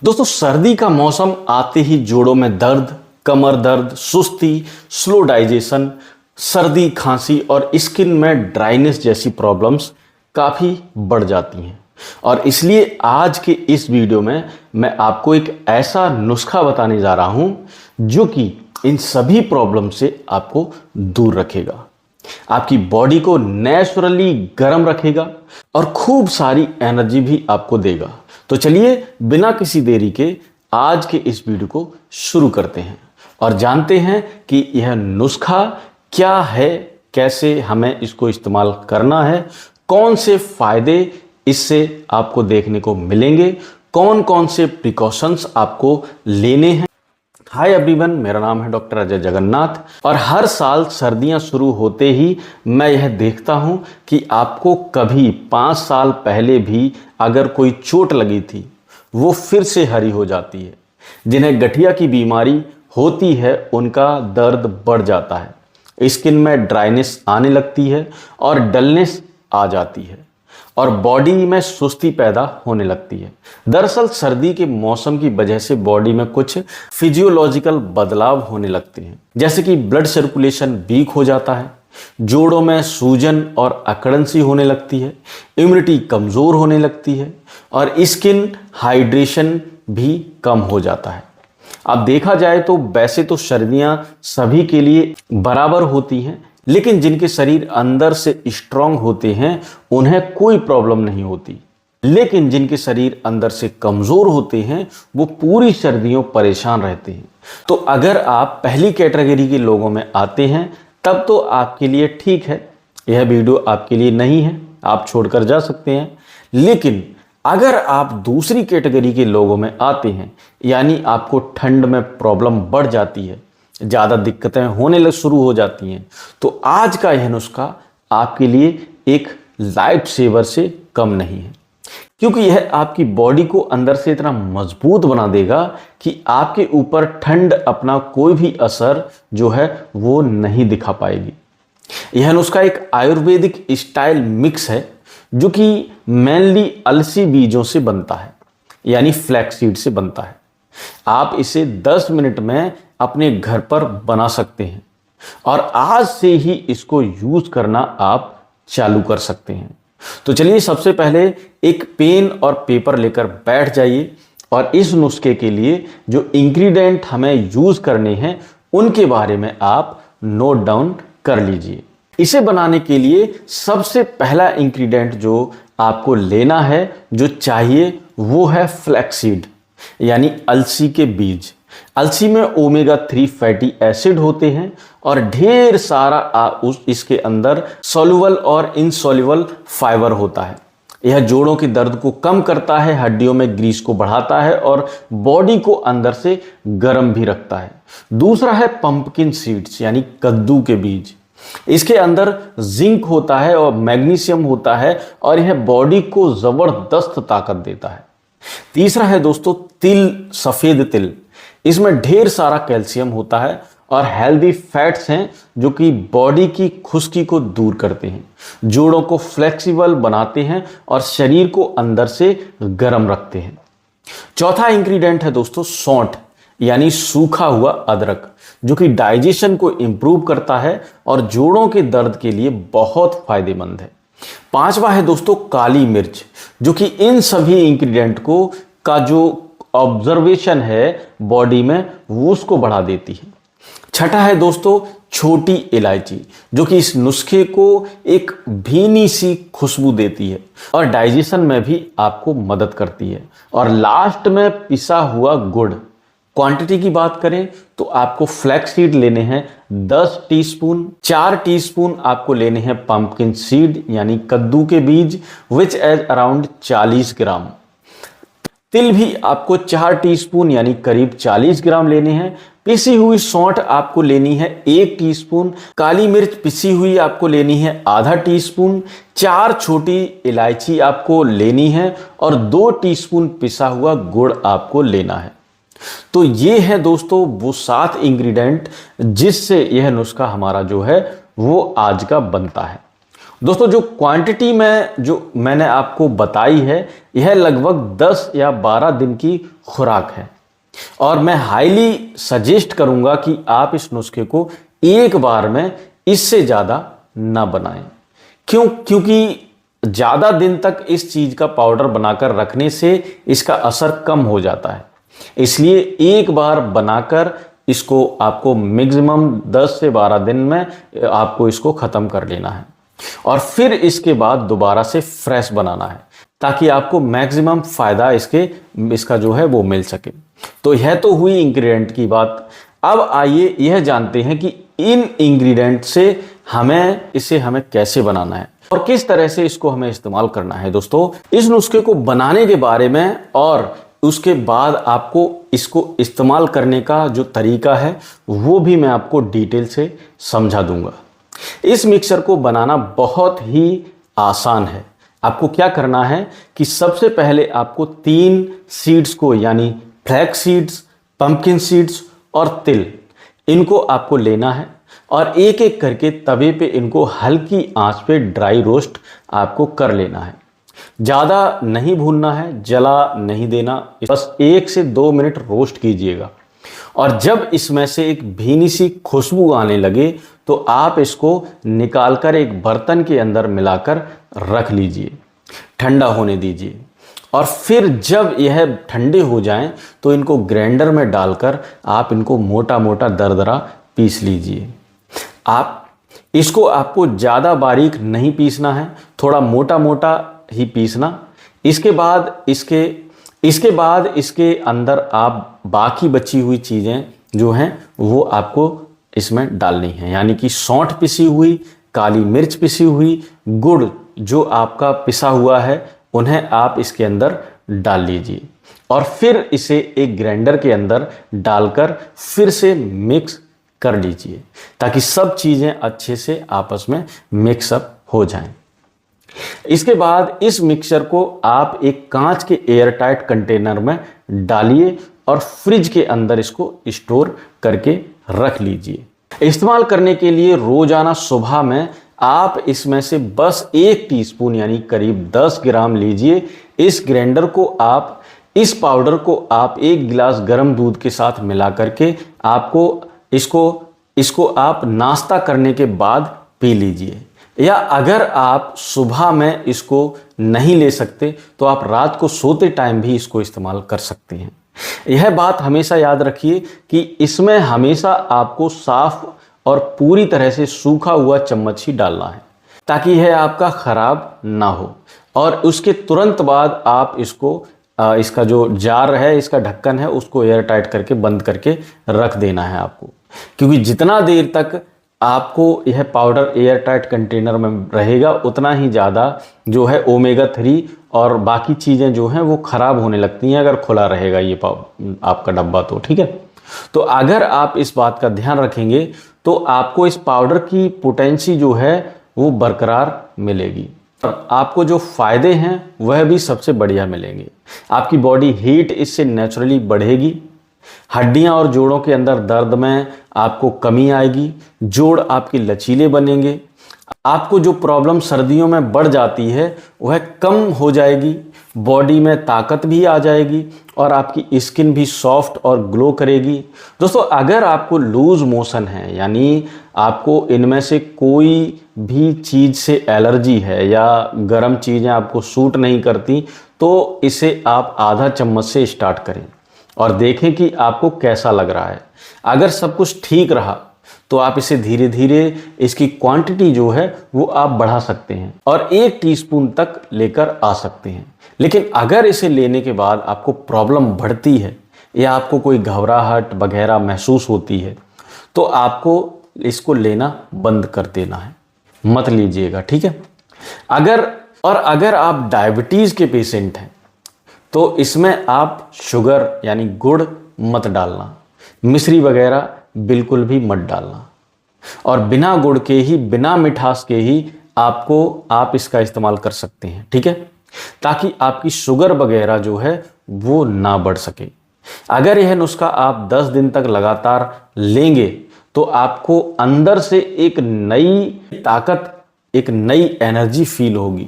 दोस्तों, सर्दी का मौसम आते ही जोड़ों में दर्द, कमर दर्द, सुस्ती, स्लो डाइजेशन, सर्दी, खांसी और स्किन में ड्राइनेस जैसी प्रॉब्लम्स काफ़ी बढ़ जाती हैं। और इसलिए आज के इस वीडियो में मैं आपको एक ऐसा नुस्खा बताने जा रहा हूं जो कि इन सभी प्रॉब्लम से आपको दूर रखेगा, आपकी बॉडी को नेचुरली गर्म रखेगा और खूब सारी एनर्जी भी आपको देगा। तो चलिए बिना किसी देरी के आज के इस वीडियो को शुरू करते हैं और जानते हैं कि यह नुस्खा क्या है, कैसे हमें इसको इस्तेमाल करना है, कौन से फायदे इससे आपको देखने को मिलेंगे, कौन कौन से प्रिकॉशंस आपको लेने हैं। हाय एवरीवन, मेरा नाम है डॉक्टर अजय जगन्नाथ और हर साल सर्दियां शुरू होते ही मैं यह देखता हूं कि आपको कभी 5 साल पहले भी अगर कोई चोट लगी थी वो फिर से हरी हो जाती है। जिन्हें गठिया की बीमारी होती है उनका दर्द बढ़ जाता है, स्किन में ड्राइनेस आने लगती है और डलनेस आ जाती है और बॉडी में सुस्ती पैदा होने लगती है। दरअसल सर्दी के मौसम की वजह से बॉडी में कुछ फिजियोलॉजिकल बदलाव होने लगते हैं, जैसे कि ब्लड सर्कुलेशन वीक हो जाता है, जोड़ों में सूजन और अकड़न सी होने लगती है, इम्यूनिटी कमज़ोर होने लगती है और स्किन हाइड्रेशन भी कम हो जाता है। अब देखा जाए तो वैसे तो सर्दियां सभी के लिए बराबर होती हैं, लेकिन जिनके शरीर अंदर से स्ट्रांग होते हैं उन्हें कोई प्रॉब्लम नहीं होती, लेकिन जिनके शरीर अंदर से कमज़ोर होते हैं वो पूरी सर्दियों परेशान रहते हैं। तो अगर आप पहली कैटेगरी के लोगों में आते हैं तब तो आपके लिए ठीक है, यह वीडियो आपके लिए नहीं है, आप छोड़कर जा सकते हैं। लेकिन अगर आप दूसरी कैटेगरी के लोगों में आते हैं, यानी आपको ठंड में प्रॉब्लम बढ़ जाती है, ज़्यादा दिक्कतें होने शुरू हो जाती हैं, तो आज का यह नुस्खा आपके लिए एक लाइफ सेवर से कम नहीं है, क्योंकि यह आपकी बॉडी को अंदर से इतना मजबूत बना देगा कि आपके ऊपर ठंड अपना कोई भी असर जो है वो नहीं दिखा पाएगी। यह नुस्खा एक आयुर्वेदिक स्टाइल मिक्स है जो कि मेनली अलसी बीजों से बनता है, यानी फ्लैक्स सीड से बनता है। आप इसे 10 मिनट में अपने घर पर बना सकते हैं और आज से ही इसको यूज करना आप चालू कर सकते हैं। तो चलिए सबसे पहले एक पेन और पेपर लेकर बैठ जाइए और इस नुस्खे के लिए जो इंग्रेडिएंट हमें यूज करने हैं उनके बारे में आप नोट डाउन कर लीजिए। इसे बनाने के लिए सबसे पहला इंग्रेडिएंट जो आपको लेना है, जो चाहिए, वो है फ्लैक्स सीड, यानी अलसी के बीज। अलसी में ओमेगा 3 फैटी एसिड होते हैं और ढेर सारा इसके अंदर सॉल्युबल और इनसॉल्युबल फाइबर होता है। यह जोड़ों के दर्द को कम करता है, हड्डियों में ग्रीस को बढ़ाता है और बॉडी को अंदर से गर्म भी रखता है। दूसरा है पंपकिन सीड्स, यानी कद्दू के बीज। इसके अंदर जिंक होता है और मैग्नीशियम होता है और यह बॉडी को जबरदस्त ताकत देता है। तीसरा है दोस्तों तिल, सफेद तिल। इसमें ढेर सारा कैल्शियम होता है और हेल्दी फैट्स हैं जो कि बॉडी की खुश्की को दूर करते हैं, जोड़ों को फ्लेक्सिबल बनाते हैं और शरीर को अंदर से गर्म रखते हैं। चौथा इंग्रेडिएंट है दोस्तों सौंठ, यानी सूखा हुआ अदरक, जो कि डाइजेशन को इंप्रूव करता है और जोड़ों के दर्द के लिए बहुत फायदेमंद है। पांचवा है दोस्तों काली मिर्च, जो कि इन सभी इंग्रेडिएंट को का जो ऑब्जर्वेशन है बॉडी में वो उसको बढ़ा देती है। छठा है दोस्तों छोटी इलायची, जो कि इस नुस्खे को एक भीनी सी खुशबू देती है और डाइजेशन में भी आपको मदद करती है। और लास्ट में पिसा हुआ गुड़। क्वांटिटी की बात करें तो आपको फ्लैक्स सीड लेने हैं 10 टीस्पून, 4 टीस्पून आपको लेने हैं पंपकिन सीड यानी कद्दू के बीज विच एज अराउंड 40 ग्राम। तिल भी आपको 4 टीस्पून यानी करीब 40 ग्राम लेने हैं। पिसी हुई सौंठ आपको लेनी है 1 टीस्पून। काली मिर्च पिसी हुई आपको लेनी है आधा टीस्पून। 4 छोटी इलायची आपको लेनी है और 2 टीस्पून पिसा हुआ गुड़ आपको लेना है। तो ये है दोस्तों वो 7 इंग्रेडिएंट जिससे यह नुस्खा हमारा जो है वो आज का बनता है। दोस्तों जो क्वांटिटी में जो मैंने आपको बताई है, यह लगभग 10 या 12 दिन की खुराक है और मैं हाईली सजेस्ट करूंगा कि आप इस नुस्खे को एक बार में इससे ज़्यादा ना बनाएं। क्योंकि ज़्यादा दिन तक इस चीज़ का पाउडर बनाकर रखने से इसका असर कम हो जाता है। इसलिए एक बार बनाकर इसको आपको मैक्सिमम 10 से 12 दिन में आपको इसको ख़त्म कर लेना है और फिर इसके बाद दोबारा से फ्रेश बनाना है ताकि आपको मैक्सिमम फ़ायदा इसका जो है वो मिल सके। तो यह तो हुई इंग्रेडिएंट की बात। अब आइए यह जानते हैं कि इन इंग्रेडिएंट से हमें कैसे बनाना है और किस तरह से इसको हमें इस्तेमाल करना है। दोस्तों इस नुस्खे को बनाने के बारे में और उसके बाद आपको इसको इस्तेमाल करने का जो तरीका है वो भी मैं आपको डिटेल से समझा दूंगा। इस मिक्सचर को बनाना बहुत ही आसान है। आपको क्या करना है कि सबसे पहले आपको 3 सीड्स को यानी फ्लैक्स सीड्स, पंपकिन सीड्स और तिल, इनको आपको लेना है और एक एक करके तवे पे इनको हल्की आंच पे ड्राई रोस्ट आपको कर लेना है। ज़्यादा नहीं भूनना है, जला नहीं देना, बस 1 से 2 मिनट रोस्ट कीजिएगा और जब इसमें से एक भीनी सी खुशबू आने लगे तो आप इसको निकालकर एक बर्तन के अंदर मिलाकर रख लीजिए, ठंडा होने दीजिए और फिर जब यह ठंडे हो जाएं तो इनको ग्राइंडर में डालकर आप इनको मोटा मोटा दरदरा पीस लीजिए। आपको ज़्यादा बारीक नहीं पीसना है, थोड़ा मोटा मोटा ही पीसना। इसके बाद इसके अंदर आप बाकी बची हुई चीज़ें जो हैं वो आपको इसमें डालनी है, यानी कि सौंठ पिसी हुई, काली मिर्च पिसी हुई, गुड़ जो आपका पिसा हुआ है उन्हें आप इसके अंदर डाल लीजिए और फिर इसे एक ग्राइंडर के अंदर डालकर फिर से मिक्स कर लीजिए ताकि सब चीज़ें अच्छे से आपस में मिक्सअप हो जाएं। इसके बाद इस मिक्सचर को आप एक कांच के एयर टाइट कंटेनर में डालिए और फ्रिज के अंदर इसको स्टोर करके रख लीजिए। इस्तेमाल करने के लिए रोजाना सुबह में आप इसमें से बस 1 टीस्पून यानी करीब 10 ग्राम लीजिए। इस पाउडर को आप 1 गिलास गर्म दूध के साथ मिला करके इसको आप नाश्ता करने के बाद पी लीजिए, या अगर आप सुबह में इसको नहीं ले सकते तो आप रात को सोते टाइम भी इसको इस्तेमाल कर सकते हैं। यह बात हमेशा याद रखिए कि इसमें हमेशा आपको साफ और पूरी तरह से सूखा हुआ चम्मच ही डालना है ताकि यह आपका ख़राब ना हो और उसके तुरंत बाद आप इसका जो जार है, इसका ढक्कन है, उसको एयर टाइट करके बंद करके रख देना है आपको, क्योंकि जितना देर तक आपको यह पाउडर एयर टाइट कंटेनर में रहेगा उतना ही ज़्यादा जो है ओमेगा 3 और बाकी चीज़ें जो हैं वो ख़राब होने लगती हैं अगर खुला रहेगा ये आपका डब्बा तो, ठीक है। तो अगर आप इस बात का ध्यान रखेंगे तो आपको इस पाउडर की पोटेंसी जो है वो बरकरार मिलेगी और आपको जो फ़ायदे हैं वह भी सबसे बढ़िया मिलेंगे। आपकी बॉडी हीट इससे नेचुरली बढ़ेगी, हड्डियां और जोड़ों के अंदर दर्द में आपको कमी आएगी, जोड़ आपके लचीले बनेंगे, आपको जो प्रॉब्लम सर्दियों में बढ़ जाती है वह कम हो जाएगी, बॉडी में ताकत भी आ जाएगी और आपकी स्किन भी सॉफ्ट और ग्लो करेगी। दोस्तों अगर आपको लूज़ मोशन है यानी आपको इनमें से कोई भी चीज़ से एलर्जी है या गर्म चीज़ें आपको सूट नहीं करती तो इसे आप आधा चम्मच से स्टार्ट करें और देखें कि आपको कैसा लग रहा है। अगर सब कुछ ठीक रहा तो आप इसे धीरे धीरे इसकी क्वांटिटी जो है वो आप बढ़ा सकते हैं और 1 टीस्पून तक लेकर आ सकते हैं। लेकिन अगर इसे लेने के बाद आपको प्रॉब्लम बढ़ती है या आपको कोई घबराहट वगैरह महसूस होती है तो आपको इसको लेना बंद कर देना है, मत लीजिएगा, ठीक है। अगर आप डायबिटीज़ के पेशेंट हैं तो इसमें आप शुगर यानी गुड़ मत डालना, मिश्री वगैरह बिल्कुल भी मत डालना और बिना गुड़ के ही, बिना मिठास के ही आप इसका इस्तेमाल कर सकते हैं, ठीक है, ताकि आपकी शुगर वगैरह जो है वो ना बढ़ सके। अगर यह नुस्खा आप 10 दिन तक लगातार लेंगे तो आपको अंदर से एक नई ताकत एक नई एनर्जी फील होगी।